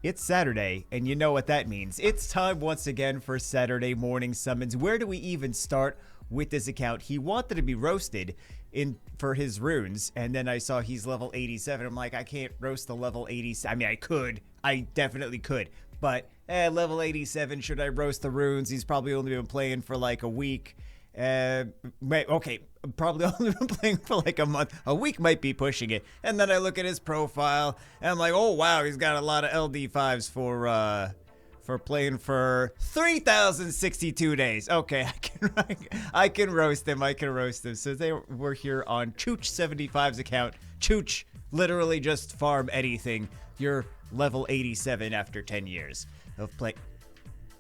It's Saturday, and you know what that means. It's time once again for Saturday morning summons. Where do we even start with this account? He wanted to be roasted for his runes, and then I saw he's level 87. I'm like, I can't roast the level 87. I mean, I could. I definitely could. But level 87, should I roast the runes? He's probably only been playing for like a week. Okay, probably only been playing for like a month. A week might be pushing it. And then I look at his profile, and I'm like, oh wow, he's got a lot of LD5s for playing for 3,062 days. Okay, I can roast him. I can roast him. So we're here on Chooch75's account. Chooch, literally just farm anything. You're level 87 after 10 years of play.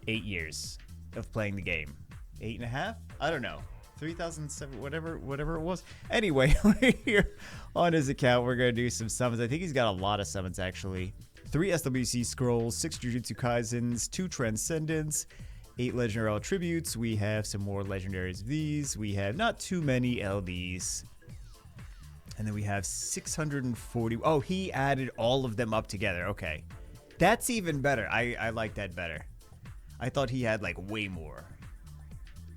8 years of playing the game. 8.5? I don't know. 3,007, whatever it was. Anyway, we're here on his account. We're going to do some summons. I think he's got a lot of summons, actually. 3 SWC Scrolls, 6 Jujutsu Kaisens, 2 Transcendence, 8 Legendary Attributes. We have some more Legendaries of these. We have not too many LDs. And then we have 640. Oh, he added all of them up together. Okay. That's even better. I like that better. I thought he had like way more.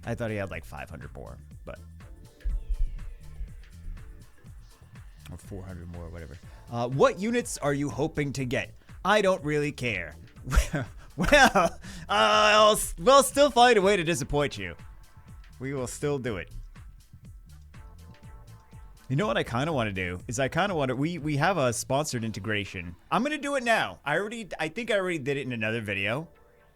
I thought he had like 500 more, but or 400 more, whatever. What units are you hoping to get? I don't really care. Well, we'll still find a way to disappoint you. We will still do it. You know what I kind of want to do is we have a sponsored integration. I'm gonna do it now. I think I already did it in another video.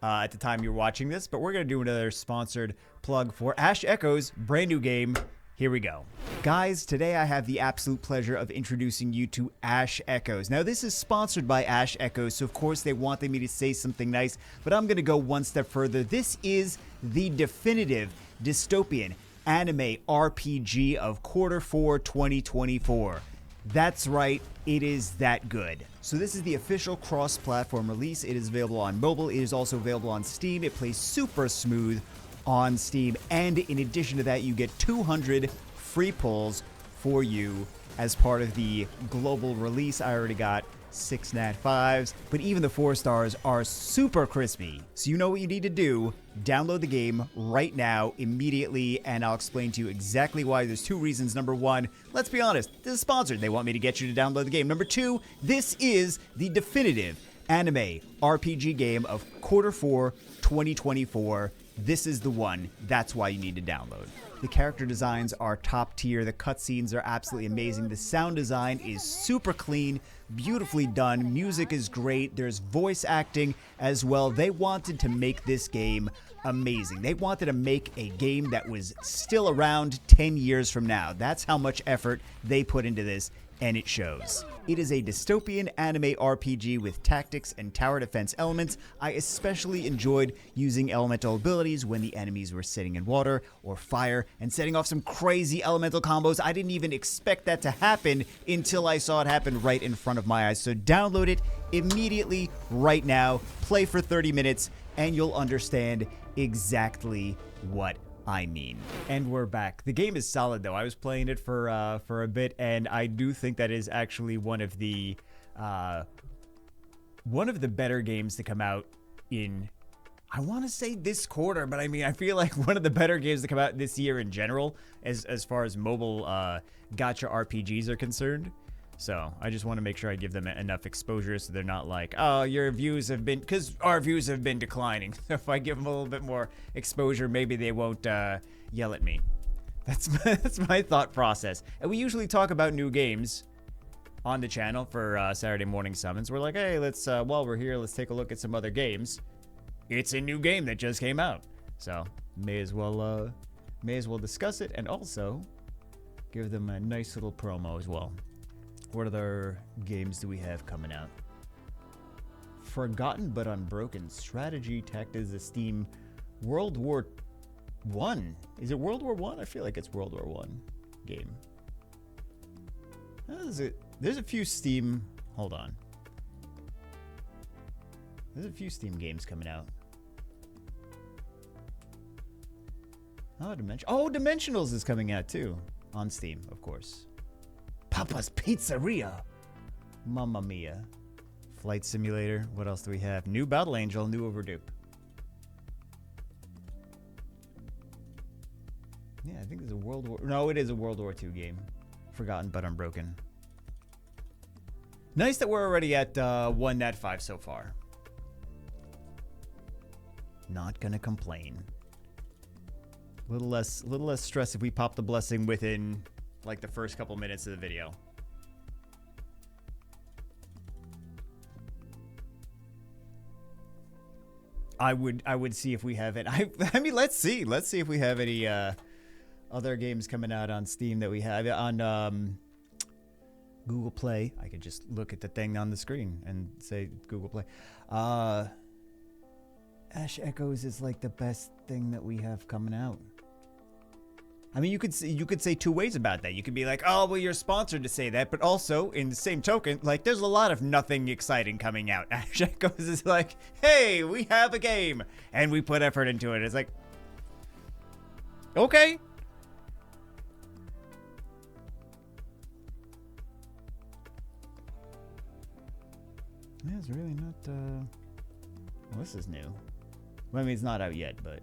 At the time you're watching this, but we're going to do another sponsored plug for Ash Echoes, brand new game. Here we go. Guys, today I have the absolute pleasure of introducing you to Ash Echoes. Now, this is sponsored by Ash Echoes, so of course they wanted me to say something nice, but I'm going to go one step further. This is the definitive dystopian anime RPG of Q4 2024. That's right, it is that good. So this is the official cross-platform release. It is available on mobile. It is also available on Steam. It plays super smooth on Steam. And in addition to that, you get 200 free pulls for you as part of the global release. I already got 6 Nat 5s, but even the 4 stars are super crispy. So you know what you need to do. Download the game right now, immediately, and I'll explain to you exactly why. There's 2 reasons. Number 1, let's be honest, this is sponsored. They want me to get you to download the game. Number 2, this is the definitive anime RPG game of Q4 2024. This is the one. That's why you need to download. The character designs are top tier. The cutscenes are absolutely amazing. The sound design is super clean, beautifully done. Music is great. There's voice acting as well. They wanted to make this game amazing. They wanted to make a game that was still around 10 years from now. That's how much effort they put into this, and it shows. It is a dystopian anime RPG with tactics and tower defense elements. I especially enjoyed using elemental abilities when the enemies were sitting in water or fire and setting off some crazy elemental combos. I didn't even expect that to happen until I saw it happen right in front of my eyes. So download it immediately right now, play for 30 minutes, and you'll understand exactly what I mean. And we're back. The game is solid though. I was playing it for a bit, and I do think that is actually one of the better games to come out in, I want to say this quarter, but I mean, I feel like one of the better games to come out this year in general, as far as mobile gacha RPGs are concerned. So I just want to make sure I give them enough exposure so they're not like, oh, your views have been, because our views have been declining. If I give them a little bit more exposure, maybe they won't yell at me. That's my thought process. And we usually talk about new games on the channel for Saturday morning summons. We're like, hey, let's while we're here, let's take a look at some other games. It's a new game that just came out, so may as well discuss it and also give them a nice little promo as well. What other games do we have coming out? Forgotten but Unbroken Strategy Tactics, a Steam World War One. Is it World War One? I feel like it's World War One game. There's a few Steam. Hold on. There's a few Steam games coming out. Oh, Dimensionals is coming out too on Steam, of course. Papa's Pizzeria. Mamma Mia. Flight Simulator. What else do we have? New Battle Angel, new Overdue. Yeah, I think it's a World War... No, it is a World War II game. Forgotten but Unbroken. Nice that we're already at 1 Nat 5 so far. Not gonna complain. Little less stress if we pop the blessing within like the first couple minutes of the video. I would see if we have it. I mean, let's see if we have any other games coming out on Steam that we have on Google Play. I could just look at the thing on the screen and say Google Play. Ash Echoes is like the best thing that we have coming out. I mean, you could say two ways about that. You could be like, oh, well, you're sponsored to say that, but also in the same token, like, there's a lot of nothing exciting coming out. Ash Echoes is like, hey, we have a game, and we put effort into it. It's like, okay. Yeah, it's really not. Well, this is new. Well, I mean, it's not out yet, but.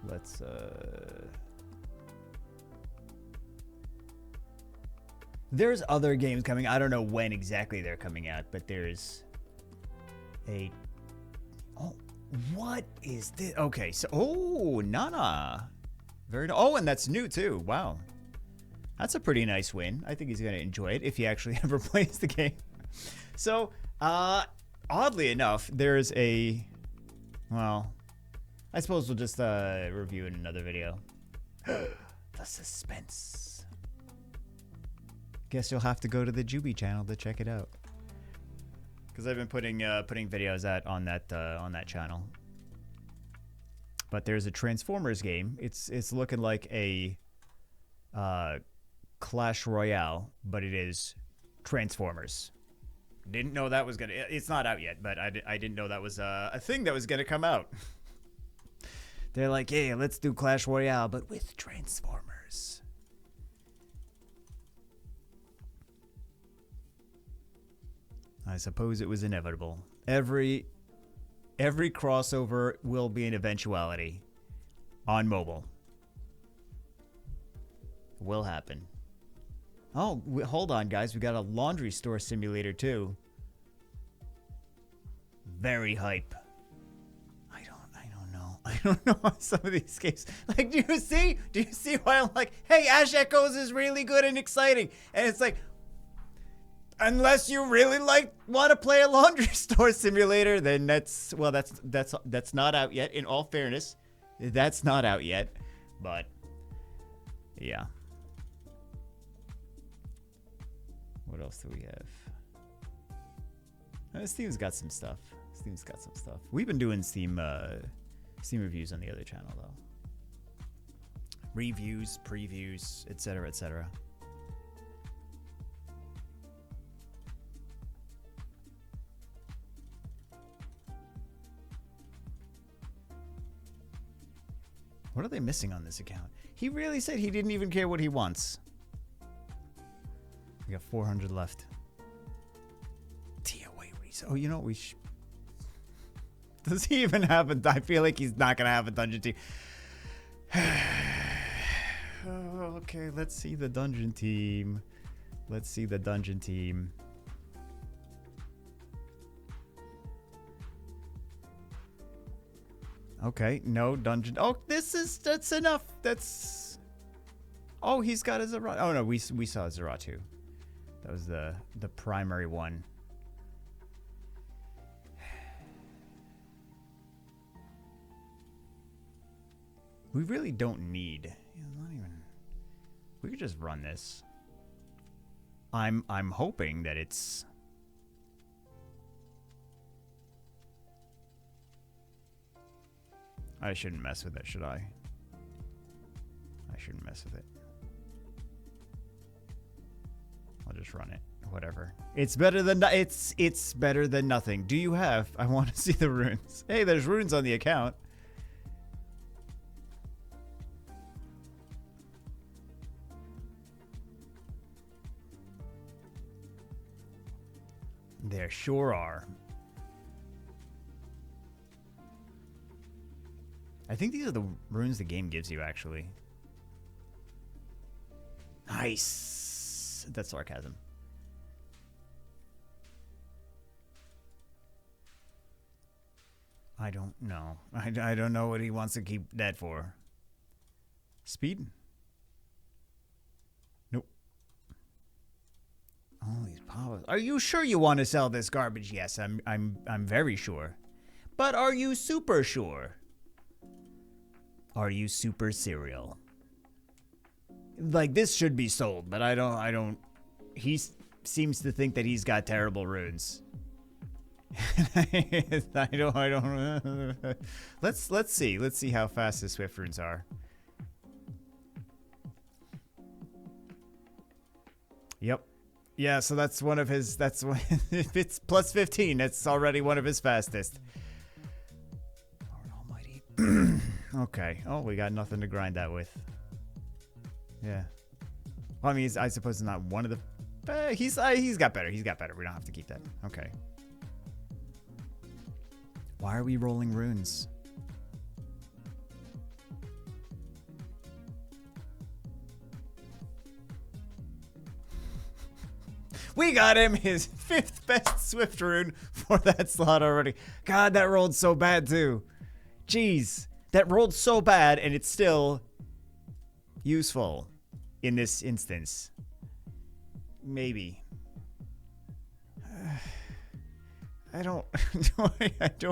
Let's there's other games coming. I don't know when exactly they're coming out, but there's a what is this? Okay, so Nana. And that's new too. Wow. That's a pretty nice win. I think he's going to enjoy it if he actually ever plays the game. So, oddly enough, there's I suppose we'll just review in another video. The suspense. Guess you'll have to go to the Juby channel to check it out. Because I've been putting videos out on that channel. But there's a Transformers game. It's looking like a Clash Royale, but it is Transformers. Didn't know that was gonna. It's not out yet, but I didn't know that was a thing that was gonna come out. They're like, hey, let's do Clash Royale, but with Transformers. I suppose it was inevitable. Every crossover will be an eventuality on mobile. Will happen. Oh, hold on, guys. We got a laundry store simulator, too. Very hype. I don't know some of these games. Like, do you see why I'm like, hey, Ash Echoes is really good and exciting. And it's like, unless you really want to play a laundry store simulator, then that's not out yet. In all fairness, that's not out yet. But yeah. What else do we have? Steam's got some stuff. We've been doing Steam reviews on the other channel, though. Reviews, previews, etc., etc. What are they missing on this account? He really said he didn't even care what he wants. We got 400 left. Oh, you know what? Does he even have a... I feel like he's not going to have a dungeon team. Okay, let's see the dungeon team. Okay, no dungeon. Oh, that's enough. Oh, he's got a Zerat. Oh, no, we saw Zeratu. That was the primary one. We really don't need. Not even. We could just run this. I'm hoping that it's. I shouldn't mess with it, should I? I shouldn't mess with it. I'll just run it. Whatever. It's better than it's better than nothing. Do you have? I want to see the runes. Hey, there's runes on the account. There sure are. I think these are the runes the game gives you, actually. Nice. That's sarcasm. I don't know. I don't know what he wants to keep that for. Speed? Nope. All these powers. Are you sure you want to sell this garbage? Yes, I'm very sure. But are you super sure? Are you super cereal? Like, this should be sold, but I don't. He seems to think that he's got terrible runes. I don't. Let's see. Let's see how fast the Swift runes are. Yep. Yeah, so that's one of his. That's one. If it's plus 15, that's already one of his fastest. Lord Almighty. Okay. Oh, we got nothing to grind that with. Yeah. Well, I mean, I suppose it's not one of the. He's got better. He's got better. We don't have to keep that. Okay. Why are we rolling runes? We got him his 5th best Swift rune for that slot already. God, that rolled so bad too. Jeez, that rolled so bad and it's still useful in this instance. Maybe. I don't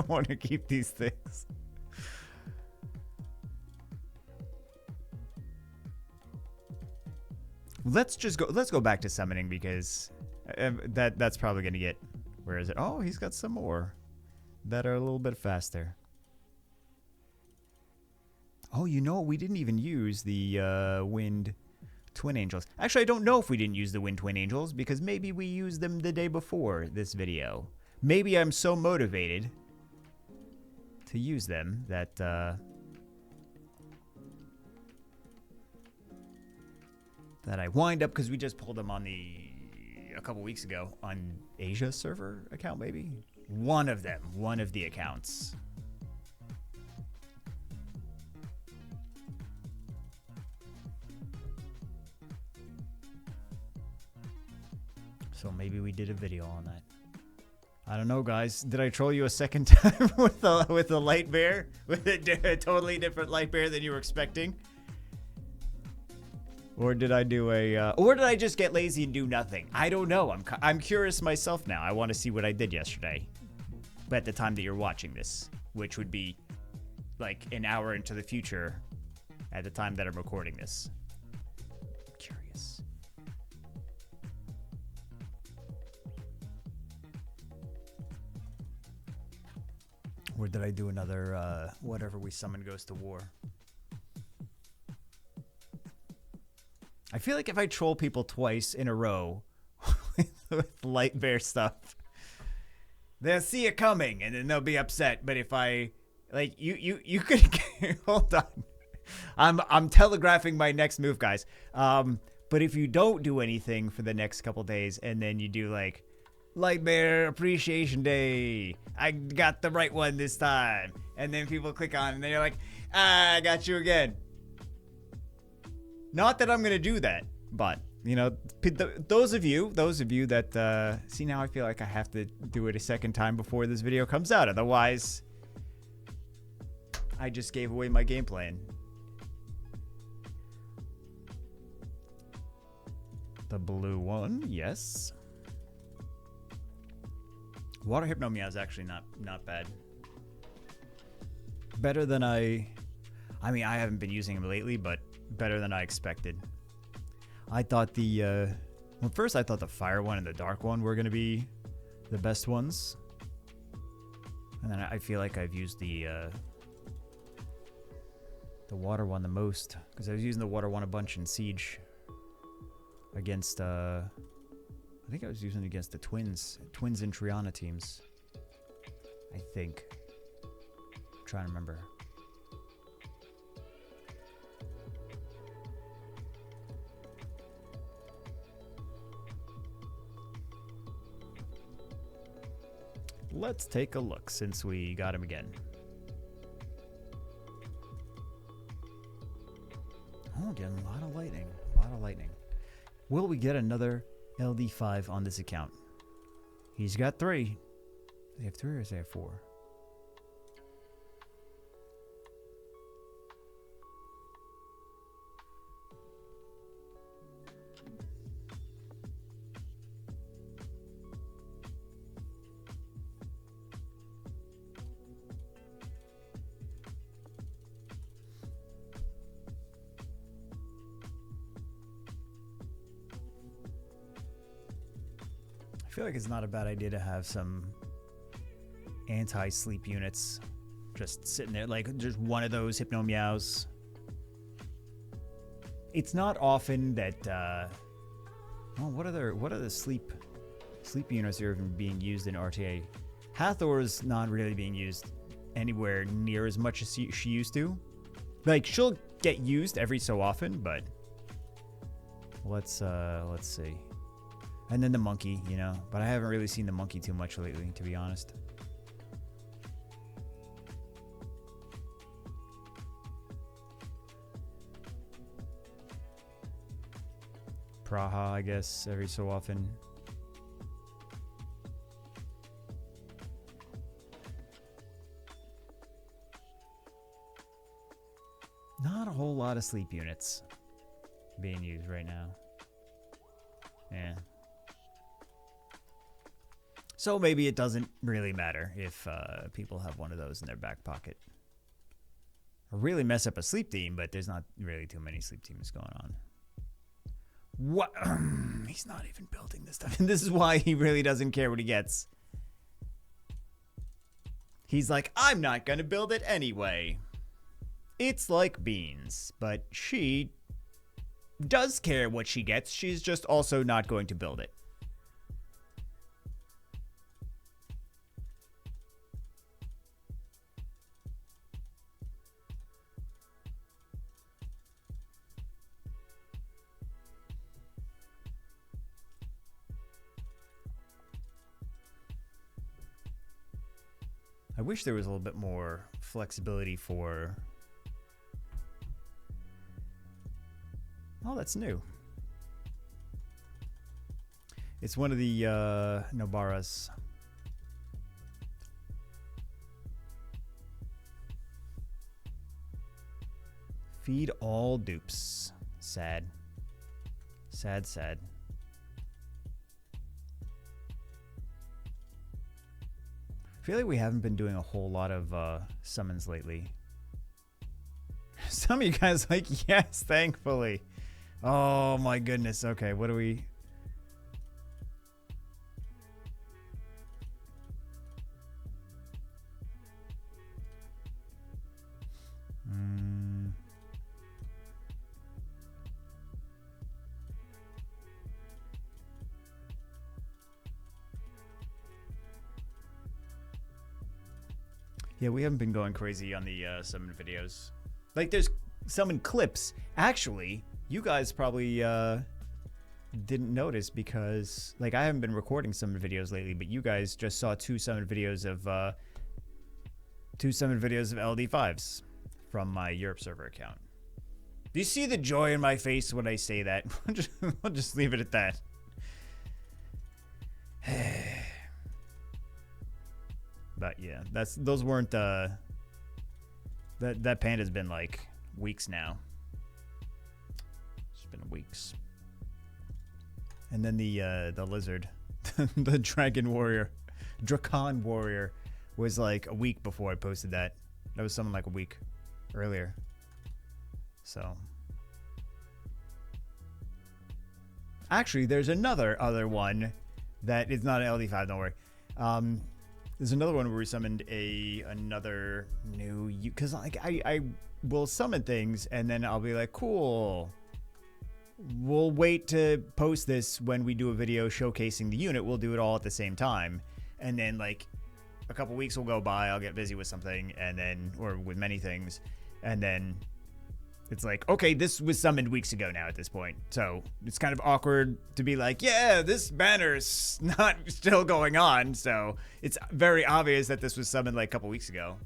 want to keep these things. Let's go back to summoning because that's probably going to get, where is it? Oh, he's got some more that are a little bit faster. Oh, you know, we didn't even use the Wind Twin Angels. Actually, I don't know if we didn't use the Wind Twin Angels because maybe we used them the day before this video. Maybe I'm so motivated to use them that that I wind up, because we just pulled them on a couple weeks ago on Asia server account, maybe? One of them, one of the accounts. So maybe we did a video on that. I don't know, guys. Did I troll you a second time with a light bear? With a totally different light bear than you were expecting? Or did I do or did I just get lazy and do nothing? I don't know. I'm curious myself now. I want to see what I did yesterday. But at the time that you're watching this, which would be like an hour into the future at the time that I'm recording this. I'm curious. Or did I do another, whatever we summon goes to war? I feel like if I troll people twice in a row with light bear stuff, they'll see it coming and then they'll be upset. But if I, like, you could, hold on. I'm telegraphing my next move, guys. But if you don't do anything for the next couple days and then you do like, Light Bear Appreciation Day, I got the right one this time. And then people click on and they're like, I got you again. Not that I'm going to do that, but, you know, those of you that, see, now I feel like I have to do it a second time before this video comes out. Otherwise, I just gave away my game plan. The blue one, yes. Water Hypnomia is actually not bad. Better than I mean, I haven't been using him lately, but better than I expected. I thought well, first I thought the fire one and the dark one were going to be the best ones. And then I feel like I've used the water one the most, because I was using the water one a bunch in Siege against, I think I was using it against the Twins and Triana teams. I think. I'm trying to remember. Let's take a look since we got him again. Oh, getting a lot of lightning. A lot of lightning. Will we get another LD5 on this account? He's got 3. They have 3 or does they have 4? I feel like it's not a bad idea to have some anti-sleep units just sitting there, like just one of those Hypno Meows. It's not often that well, what are the sleep units that are even being used in RTA? Hathor's not really being used anywhere near as much as she used to. Like, she'll get used every so often, but let's see. And then the monkey, you know, but I haven't really seen the monkey too much lately, to be honest. Praha, I guess, every so often. Not a whole lot of sleep units being used right now. Yeah. So maybe it doesn't really matter if people have one of those in their back pocket. I really mess up a sleep team, but there's not really too many sleep teams going on. What? He's not even building this stuff. And this is why he really doesn't care what he gets. He's like, I'm not going to build it anyway. It's like Beans, but she does care what she gets. She's just also not going to build it. I wish there was a little bit more flexibility for... Oh, that's new. It's one of the Nobaras. Feed all dupes. Sad. Sad, sad. I feel like we haven't been doing a whole lot of summons lately. Some of you guys like, yes, thankfully. Oh my goodness. Okay, what do we... Yeah, we haven't been going crazy on the summon videos. Like, there's summon clips. Actually, you guys probably didn't notice because, like, I haven't been recording summon videos lately, but you guys just saw two summon videos of LD5s from my Europe server account. Do you see the joy in my face when I say that? We'll just leave it at that. But yeah, those weren't that panda's been like weeks now. It's been weeks. And then the lizard, the Dragon Warrior was like a week before I posted that. That was something like a week earlier. So actually, there's other one that is not an LD5. Don't worry. There's another one where we summoned another new, because like I will summon things and then I'll be like, cool. We'll wait to post this when we do a video showcasing the unit. We'll do it all at the same time, and then like a couple weeks will go by. I'll get busy with something, and then or with many things, and then It's like, okay, this was summoned weeks ago now at this point. So it's kind of awkward to be like, yeah, this banner's not still going on. So it's very obvious that this was summoned like a couple weeks ago.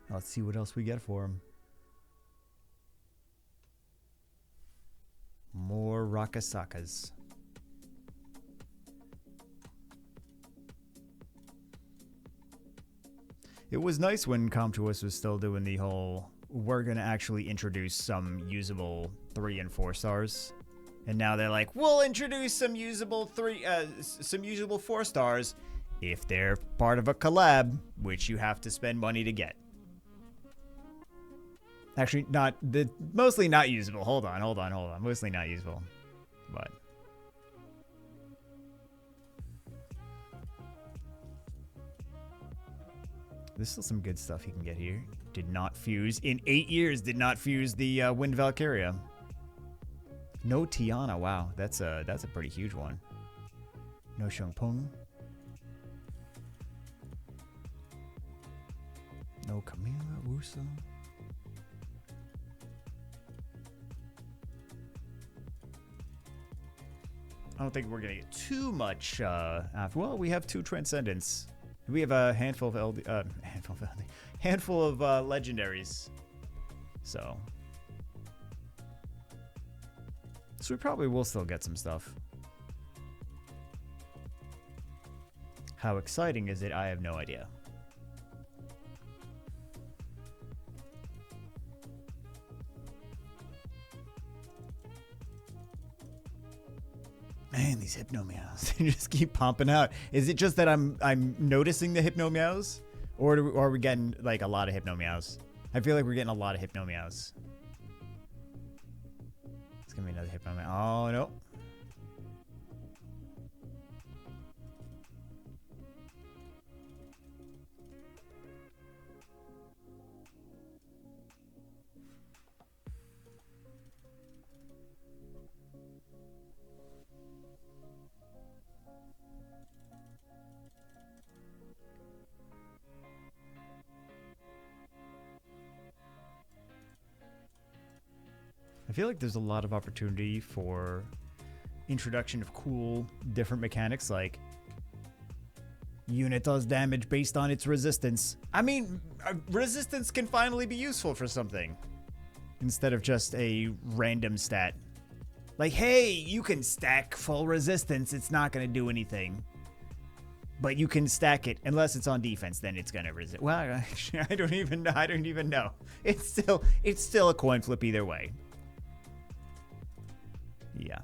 Let's see what else we get for him. More Rakasakas. It was nice when Comtuous was still doing the whole, we're going to actually introduce some usable 3 and 4 stars. And now they're like, we'll introduce some usable 4 stars if they're part of a collab, which you have to spend money to get. Actually, mostly not usable. Hold on. Mostly not usable. But there's still some good stuff you can get here. Did not fuse. In 8 years, did not fuse the Wind Valkyria. No Tiana. Wow, that's a pretty huge one. No Shungpung. No Camila Wusa. I don't think we're gonna get too much after. Well, we have 2 Transcendents. We have a handful of handful of legendaries. So we probably will still get some stuff. How exciting is it? I have no idea. Man, these Hypnomeows, they just keep pumping out. Is it just that I'm noticing the Hypnomeows? Or are we getting like a lot of Hypnomeows? I feel like we're getting a lot of Hypnomeows. It's gonna be another Hypnomeow. Oh, no. I feel like there's a lot of opportunity for introduction of cool, different mechanics, like unit does damage based on its resistance. I mean, resistance can finally be useful for something instead of just a random stat. Like, hey, you can stack full resistance. It's not going to do anything. But you can stack it unless it's on defense, then it's going to resist. Well, actually, I don't even know. It's still a coin flip either way. Yeah.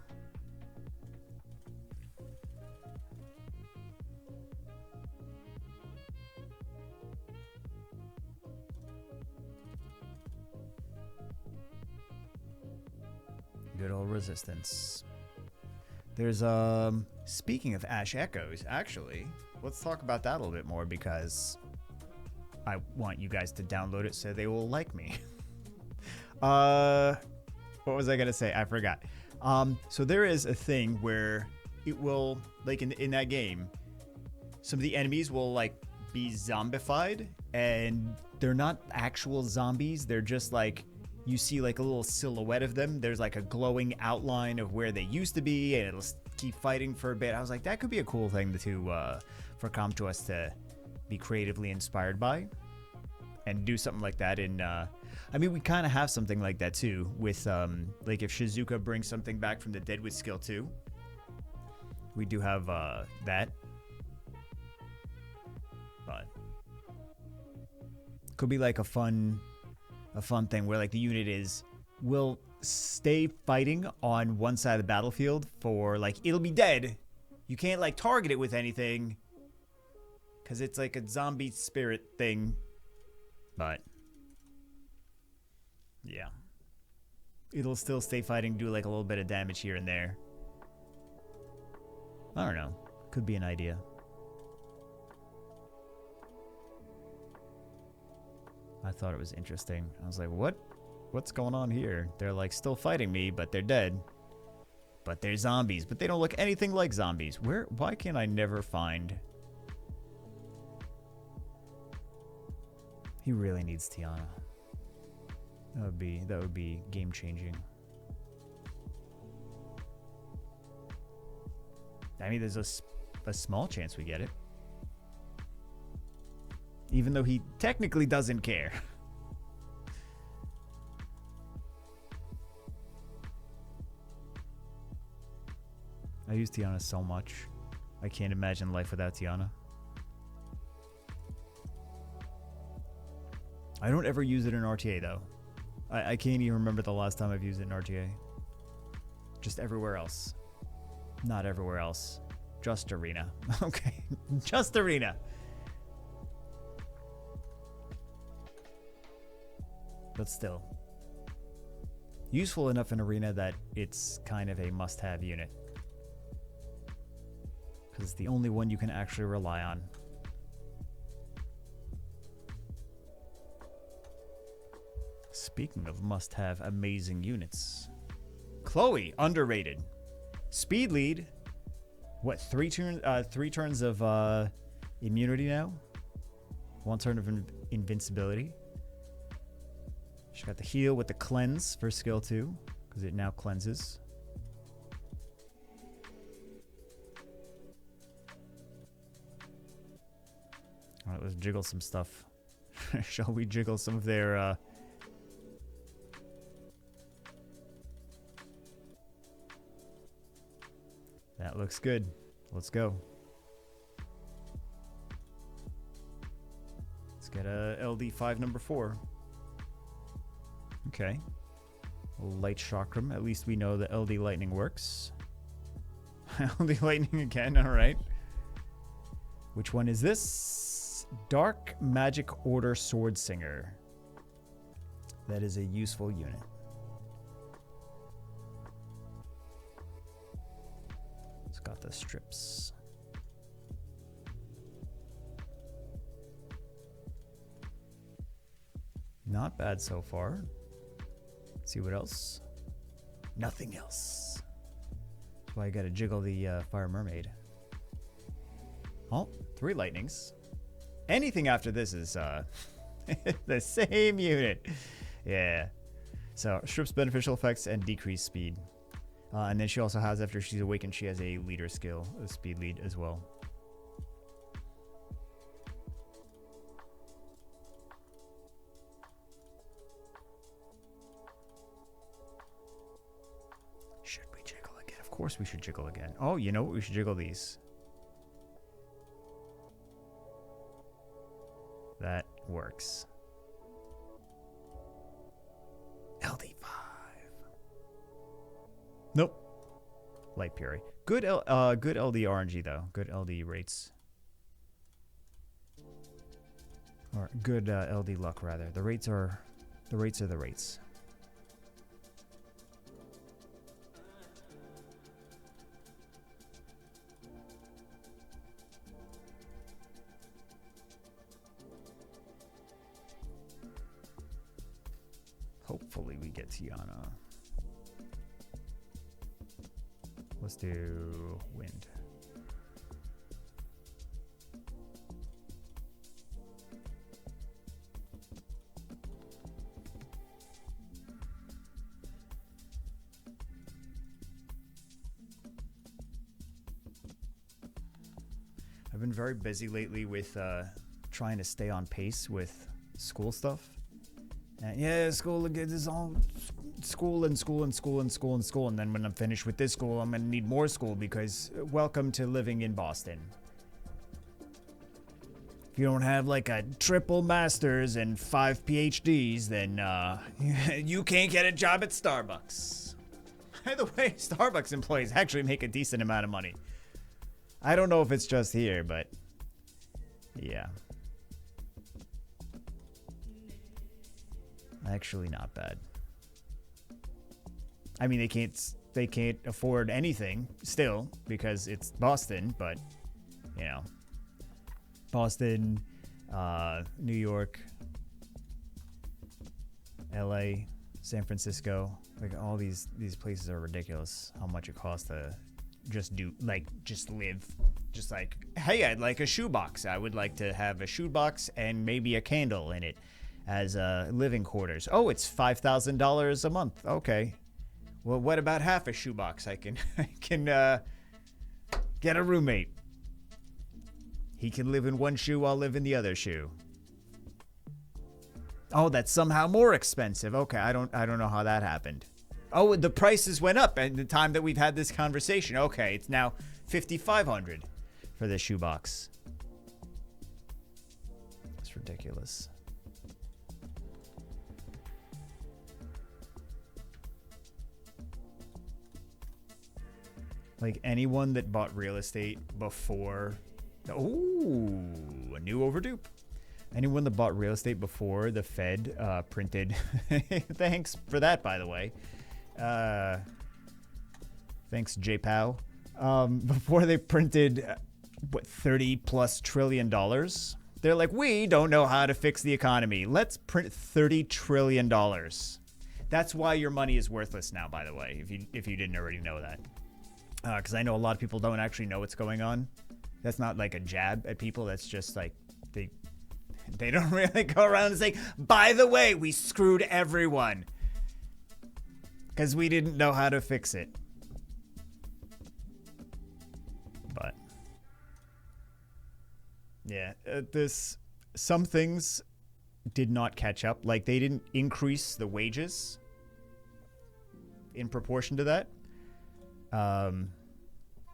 Good old resistance. There's speaking of Ash Echoes, actually, let's talk about that a little bit more because I want you guys to download it so they will like me. What was I gonna say? I forgot. So there is a thing where it will, like in that game, some of the enemies will like be zombified, and they're not actual zombies. They're just like, you see like a little silhouette of them. There's like a glowing outline of where they used to be, and it'll keep fighting for a bit. I was like, that could be a cool thing for Comtuous to be creatively inspired by and do something like that in I mean, we kind of have something like that too with like if Shizuka brings something back from the Deadwood skill 2, we do have that, but could be like a fun thing where like the unit will stay fighting on one side of the battlefield for like, it'll be dead. You can't like target it with anything because it's like a zombie spirit thing, but yeah, it'll still stay fighting, do like a little bit of damage here and there. I don't know. Could be an idea. I thought it was interesting. I was like, what's going on here? They're like still fighting me, but they're dead. But they're zombies, but they don't look anything like zombies. Why can't I never find He really needs Tiana. That would be game changing. I mean, there's a small chance we get it. Even though he technically doesn't care. I use Tiana so much. I can't imagine life without Tiana. I don't ever use it in RTA though. I can't even remember the last time I've used it in RTA. Just everywhere else. Not everywhere else. Just Arena. Okay. Just Arena. But still. Useful enough in Arena that it's kind of a must-have unit. Because it's the only one you can actually rely on. Speaking of must-have amazing units. Chloe, underrated. Speed lead. What, 3 turns of immunity now? 1 turn of invincibility. She got the heal with the cleanse for skill 2, because it now cleanses. Alright, let's jiggle some stuff. Shall we jiggle some of their That looks good. Let's go. Let's get a LD5 number 4. Okay. Light Chakram. At least we know the LD Lightning works. LD Lightning again. All right. Which one is this? Dark Magic Order Sword Singer. That is a useful unit. It's got the strips. Not bad so far. Let's see what else. Nothing else. That's why I gotta jiggle the Fire Mermaid. Oh, 3 lightnings. Anything after this is the same unit. Yeah. So strips beneficial effects and decreased speed. And then she also has, after she's awakened, she has a leader skill, a speed lead as well. Should we jiggle again? Of course we should jiggle again. Oh, you know what? We should jiggle these. That works. LD5. Nope. Light Fury. Good LD RNG though. Good LD rates. Or good LD luck rather. The rates are the rates. Hopefully we get Tiana. Let's do wind. I've been very busy lately with trying to stay on pace with school stuff. And yeah, school is all school and school and school and school and school. And then when I'm finished with this school, I'm going to need more school because welcome to living in Boston. If you don't have like a triple master's and 5 PhDs, then you can't get a job at Starbucks. By the way, Starbucks employees actually make a decent amount of money. I don't know if it's just here, but yeah. Actually not bad. I mean, they can't afford anything still because it's Boston, but you know, Boston, New York, LA, San Francisco, like all these places are ridiculous how much it costs to just do like just live. Just like, hey, I'd like a shoebox. I would like to have a shoebox and maybe a candle in it as living quarters. Oh, it's $5,000 a month. Okay. Well, what about half a shoebox? I can get a roommate. He can live in one shoe, I'll live in the other shoe. Oh, that's somehow more expensive. Okay, I don't know how that happened. Oh, the prices went up at the time that we've had this conversation. Okay, it's now $5,500 for this shoebox. That's ridiculous. Like anyone that bought real estate before, ooh, a new overdue. Anyone that bought real estate before the Fed printed, thanks for that, by the way. Thanks, J-Pow. Before they printed, what, $30+ trillion? They're like, we don't know how to fix the economy. Let's print $30 trillion. That's why your money is worthless now, by the way, if you didn't already know that. Because I know a lot of people don't actually know what's going on. That's not like a jab at people. That's just like they don't really go around and say, by the way, we screwed everyone. Because we didn't know how to fix it. But yeah, some things did not catch up. Like they didn't increase the wages in proportion to that.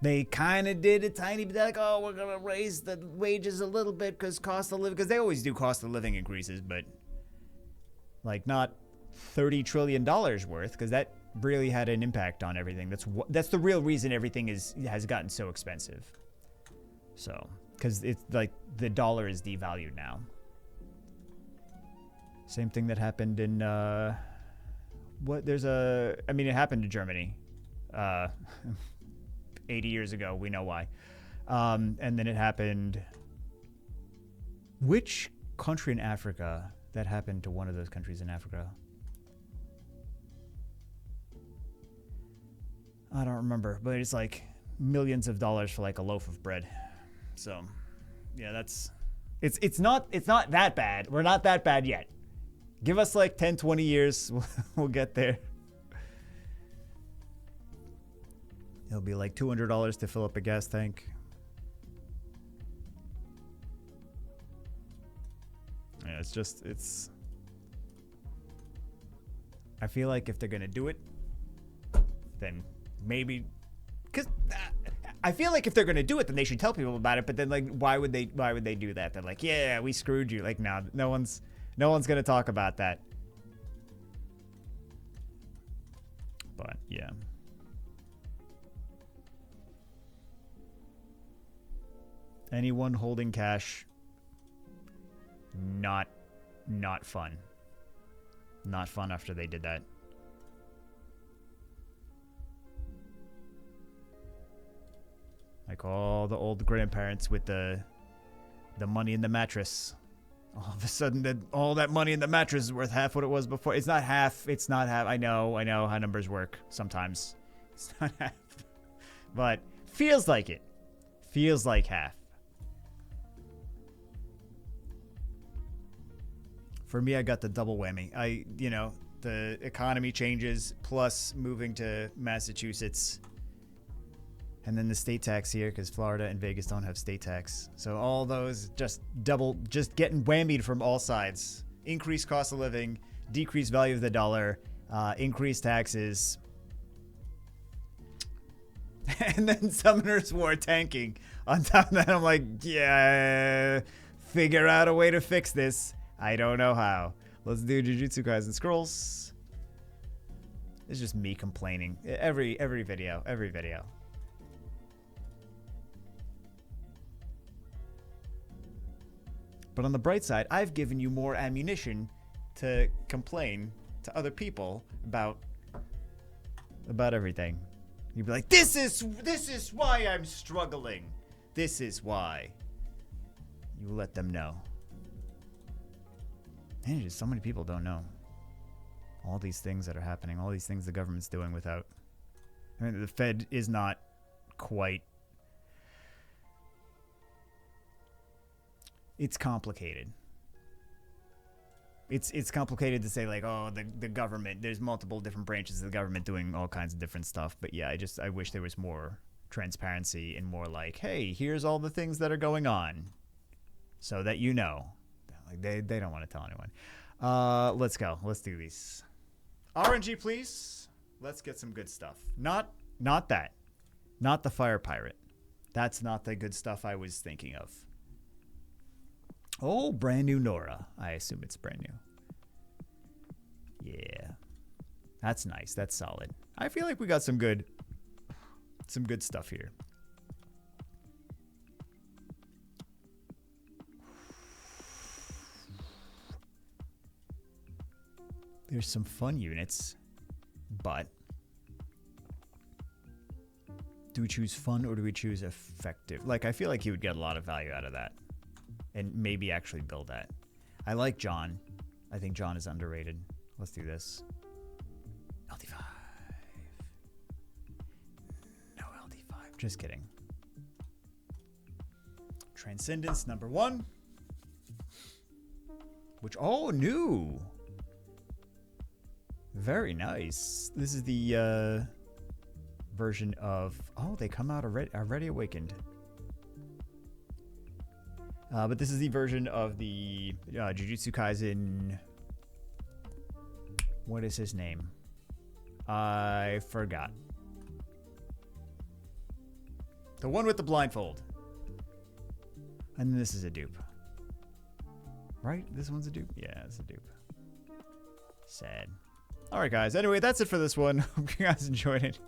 They kind of did a tiny bit, like, oh, we're going to raise the wages a little bit because cost of living, because they always do cost of living increases, but like not $30 trillion worth, because that really had an impact on everything. That's the real reason everything has gotten so expensive. So, because it's like the dollar is devalued now. Same thing that happened in, it happened to Germany. 80 years ago, we know why. And then it happened. Which country in Africa that happened to one of those countries in Africa? I don't remember, but it's like millions of dollars for like a loaf of bread. So, yeah, it's not that bad. We're not that bad yet. Give us like 10, 20 years. We'll get there. It'll be like $200 to fill up a gas tank. Yeah, I feel like if they're going to do it, then maybe, because I feel like if they're going to do it, then they should tell people about it. But then like, why would they do that? They're like, yeah, we screwed you. Like, no one's going to talk about that. But yeah. Anyone holding cash, not fun. Not fun after they did that. Like all the old grandparents with the money in the mattress. All of a sudden, all that money in the mattress is worth half what it was before. It's not half. It's not half. I know how numbers work sometimes. It's not half. But feels like it. Feels like half. For me, I got the double whammy. The economy changes, plus moving to Massachusetts. And then the state tax here, because Florida and Vegas don't have state tax. So all those just getting whammied from all sides. Increased cost of living, decreased value of the dollar, increased taxes. And then Summoner's War tanking. On top of that, I'm like, yeah, figure out a way to fix this. I don't know how. Let's do Jujutsu Kaisen Scrolls. It's just me complaining. Every video. But on the bright side, I've given you more ammunition to complain to other people about everything. You'd be like, this is why I'm struggling. This is why. You let them know. And just so many people don't know all these things that are happening, all these things the government's doing without. I mean, the Fed is not quite... It's complicated. It's complicated to say, like, oh, the government, there's multiple different branches of the government doing all kinds of different stuff. But yeah, I wish there was more transparency and more like, hey, here's all the things that are going on so that you know. Like, they don't want to tell anyone. Let's go. Let's do these. RNG, please. Let's get some good stuff. Not that. Not the Fire Pirate. That's not the good stuff I was thinking of. Oh, brand new Nora. I assume it's brand new. Yeah. That's nice. That's solid. I feel like we got some good stuff here. There's some fun units, but do we choose fun or do we choose effective? Like, I feel like he would get a lot of value out of that. And maybe actually build that. I like John. I think John is underrated. Let's do this. LD5. No LD5. Just kidding. Transcendence number 1. Which, oh, new. Very nice. This is the version of... Oh, they come out already awakened. But this is the version of the Jujutsu Kaisen. What is his name? I forgot. The one with the blindfold. And this is a dupe. Right? This one's a dupe? Yeah, it's a dupe. Sad. Alright, guys. Anyway, that's it for this one. Hope you guys enjoyed it.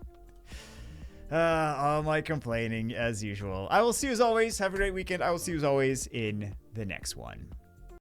All my complaining as usual. I will see you as always. Have a great weekend. I will see you as always in the next one.